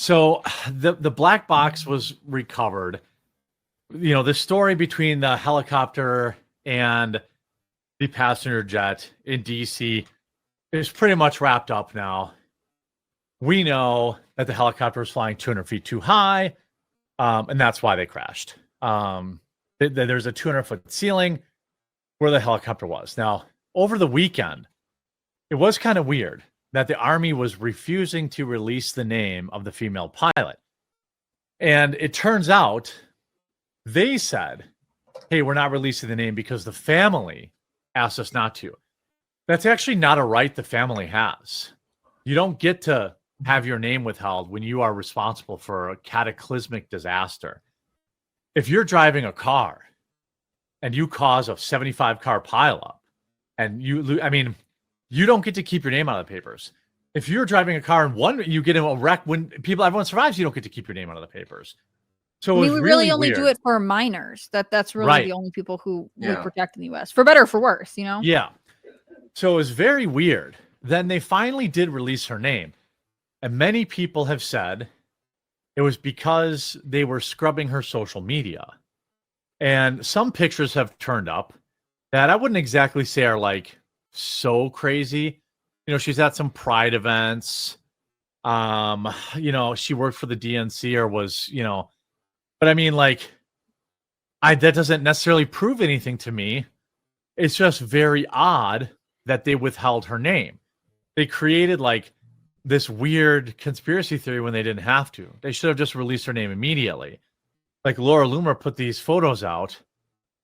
So the black box was recovered. The story between the helicopter and the passenger jet in DC is pretty much wrapped up now. We know that the helicopter was flying 200 feet too high, and that's why they crashed. There's a 200-foot ceiling where the helicopter was. Now, over the weekend, it was kind of weird that the Army was refusing to release the name of the female pilot. And it turns out they said, hey, we're not releasing the name because the family asked us not to. That's actually not a right the family has. You don't get to have your name withheld when you are responsible for a cataclysmic disaster. If you're driving a car and you cause a 75-car pileup and you don't get to keep your name out of the papers. If you're driving a car and you get in a wreck when everyone survives, you don't get to keep your name out of the papers. So we really only do it for minors. That's really the only people who would protect in the U.S. for better or for worse, Yeah. So it was very weird. Then they finally did release her name. And many people have said it was because they were scrubbing her social media. And some pictures have turned up that I wouldn't exactly say are like so crazy. She's at some pride events. She worked for the DNC or was, but I mean, like, that doesn't necessarily prove anything to me. It's just very odd that they withheld her name. They created like this weird conspiracy theory when they didn't have to. They should have just released her name immediately. Like Laura Loomer put these photos out.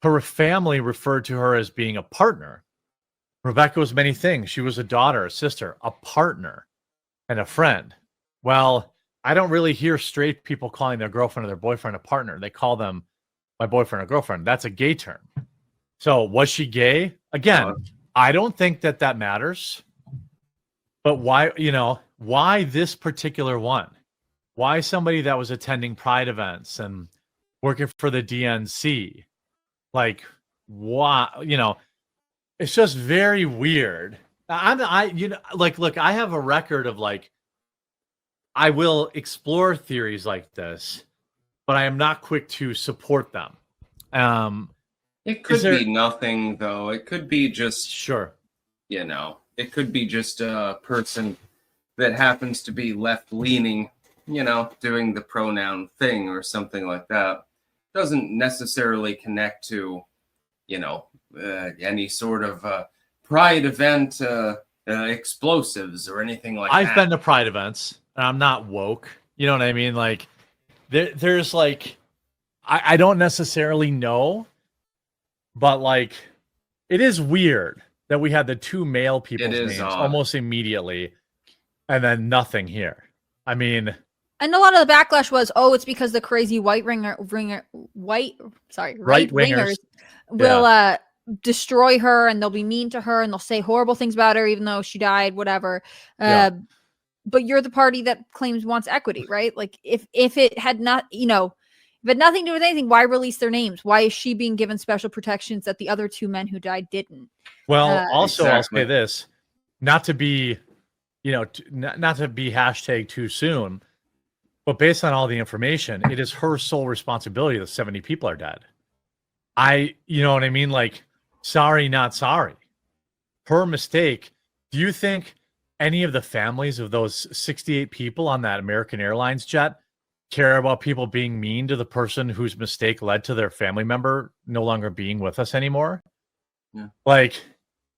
Her family referred to her as being a partner. Rebecca was many things. She was a daughter, a sister, a partner, and a friend. Well, I don't really hear straight people calling their girlfriend or their boyfriend a partner. They call them my boyfriend or girlfriend. That's a gay term. So was she gay? Again, I don't think that matters. But why this particular one? Why somebody that was attending pride events and working for the DNC? Like, why? It's just very weird. Look, I have a record of like, I will explore theories like this, but I am not quick to support them. It could be nothing, though. It could be just sure. It could be just a person that happens to be left-leaning, doing the pronoun thing or something like that. Doesn't necessarily connect to, any sort of pride event, explosives or anything like that. I've been to pride events, and I'm not woke. You know what I mean? Like, there's like, I don't necessarily know, but like, it is weird that we had the two male people's names almost immetely, and then nothing here. I mean, and a lot of the backlash was, it's because the crazy right wingers will destroy her, and they'll be mean to her, and they'll say horrible things about her, even though she died, whatever. But you're the party that claims wants equity, right? Like, if it had not, if it had nothing to do with anything, why release their names? Why is she being given special protections that the other two men who died didn't? Well, also, exactly. I'll say this, not to be hashtag too soon, but based on all the information, it is her sole responsibility that 70 people are dead. You know what I mean? Like, sorry, not sorry. Her mistake. Do you think any of the families of those 68 people on that American Airlines jet care about people being mean to the person whose mistake led to their family member no longer being with us anymore? Yeah. Like,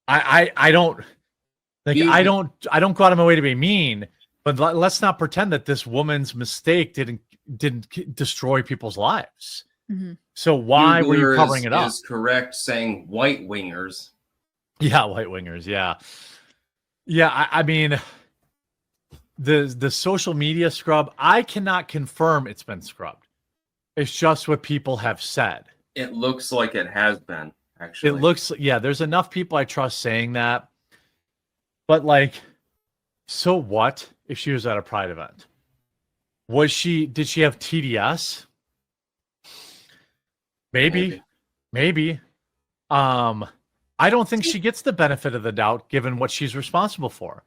I don't go out of my way to be mean, but let's not pretend that this woman's mistake didn't destroy people's lives. Mm-hmm. So why were you covering it up? Is correct saying white wingers. Yeah, white wingers. Yeah. Yeah, I mean, the social media scrub, I cannot confirm it's been scrubbed. It's just what people have said. It looks like it has been, actually. It looks, there's enough people I trust saying that. But like, so what if she was at a pride event? Did she have TDS? Maybe. I don't think she gets the benefit of the doubt given what she's responsible for.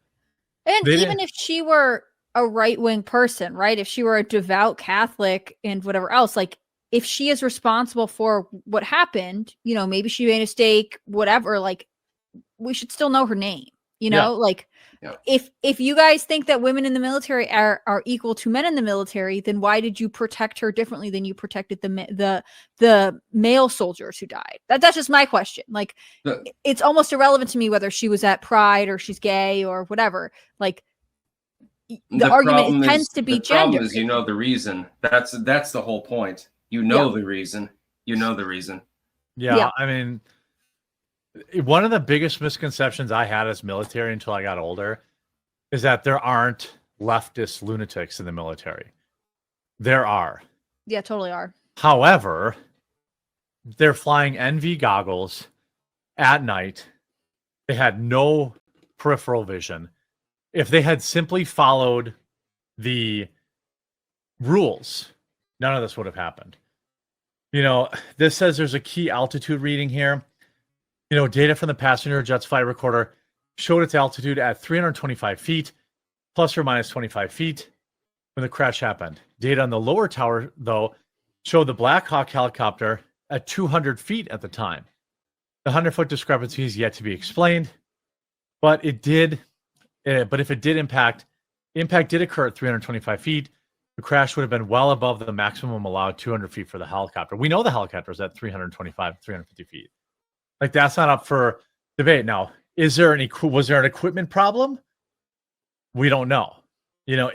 And even if she were a right-wing person, right? If she were a devout Catholic and whatever else, like if she is responsible for what happened, you know, maybe she made a mistake, whatever, like we should still know her name, you know, like if you guys think that women in the military are equal to men in the military, then why did you protect her differently than you protected the male soldiers who died? That's just my question. Like it's almost irrelevant to me whether she was at Pride or she's gay or whatever. Like the argument tends to be gender. The problem is, you know, the reason. That's the whole point. You know the reason. You know the reason. Yeah, I mean, one of the biggest misconceptions I had as military until I got older is that there aren't leftist lunatics in the military. There are. Yeah, totally are. However, they're flying NV goggles at night. They had no peripheral vision. If they had simply followed the rules, none of this would have happened. You know, this says there's a key altitude reading here. You know, data from the passenger jet's flight recorder showed its altitude at 325 feet, plus or minus 25 feet when the crash happened. Data on the lower tower, though, showed the Blackhawk helicopter at 200 feet at the time. The 100-foot discrepancy is yet to be explained, but it did. But if it did impact did occur at 325 feet. The crash would have been well above the maximum allowed 200 feet for the helicopter. We know the helicopter is at 325, 350 feet. Like that's not up for debate. Now, was there an equipment problem? We don't know. You know,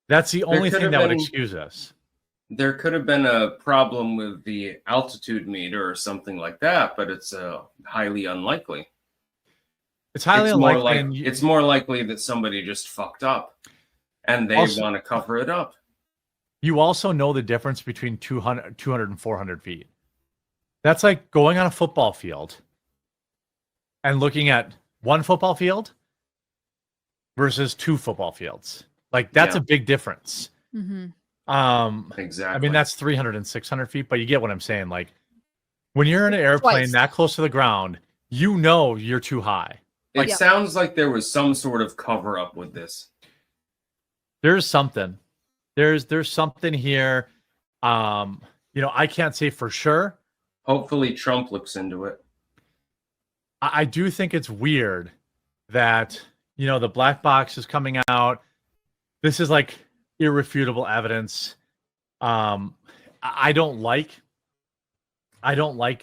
that's the only thing that would excuse us. There could have been a problem with the altitude meter or something like that, but it's highly unlikely. It's highly unlikely. It's more likely that somebody just fucked up and they want to cover it up. You also know the difference between 200 and 400 feet. That's like going on a football field and looking at one football field versus two football fields. Like that's a big difference. Mm-hmm. Exactly. I mean, that's 300 and 600 feet, but you get what I'm saying. Like when you're in an airplane that close to the ground, you know you're too high. It sounds like there was some sort of cover up with this. There's something. There's something here. You know, I can't say for sure. Hopefully Trump looks into it. I do think it's weird that, you know, the black box is coming out. This is like irrefutable evidence. I don't like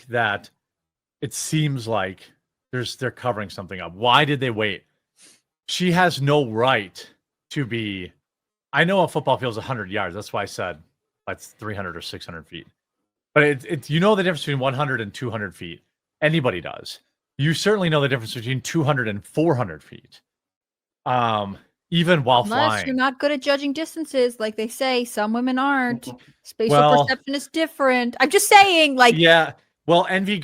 that it seems like they're covering something up. Why did they wait? She has no right to be. I know a football field is 100 yards. That's why I said that's 300 or 600 feet. But it's you know the difference between 100 and 200 feet. Anybody does. You certainly know the difference between 200 and 400 feet. Even while flying. Unless you're not good at judging distances, like they say, some women aren't. Spatial perception is different. I'm just saying, like well, NV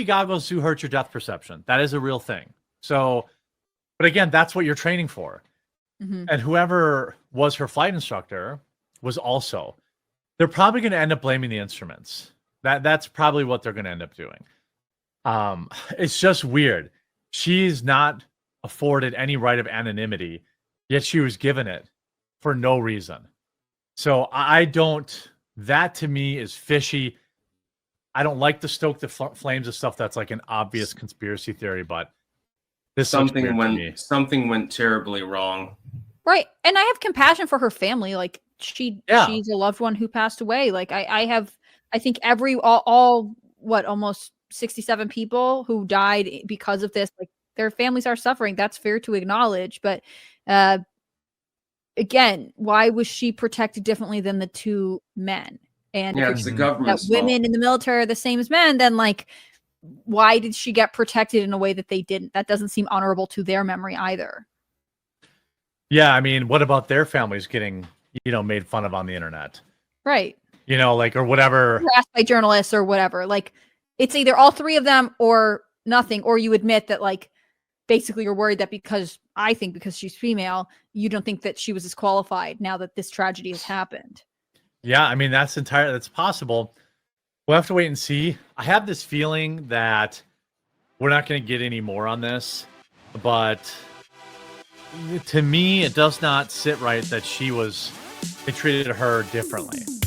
goggles do hurt your depth perception. That is a real thing. So, but again, that's what you're training for. Mm-hmm. And whoever was her flight instructor was also. They're probably going to end up blaming the instruments. That's probably what they're going to end up doing. It's just weird. She's not afforded any right of anonymity, yet she was given it for no reason. So that to me is fishy. I don't like to stoke the flames of stuff that's like an obvious conspiracy theory, but this something went terribly wrong. Right. And I have compassion for her family. Like she's a loved one who passed away. Like I think almost 67 people who died because of this, like their families are suffering. That's fair to acknowledge. But again, why was she protected differently than the two men? And it's the government's that women in the military are the same as men, then like why did she get protected in a way that they didn't? That doesn't seem honorable to their memory either. Yeah, I mean, what about their families getting, made fun of on the internet? Right. Like, or whatever. Harassed by journalists or whatever. Like, it's either all three of them or nothing, or you admit that, like, basically you're worried that because she's female, you don't think that she was disqualified now that this tragedy has happened. Yeah, I mean, that's possible. We'll have to wait and see. I have this feeling that we're not going to get any more on this, but to me, it does not sit right that they treated her differently.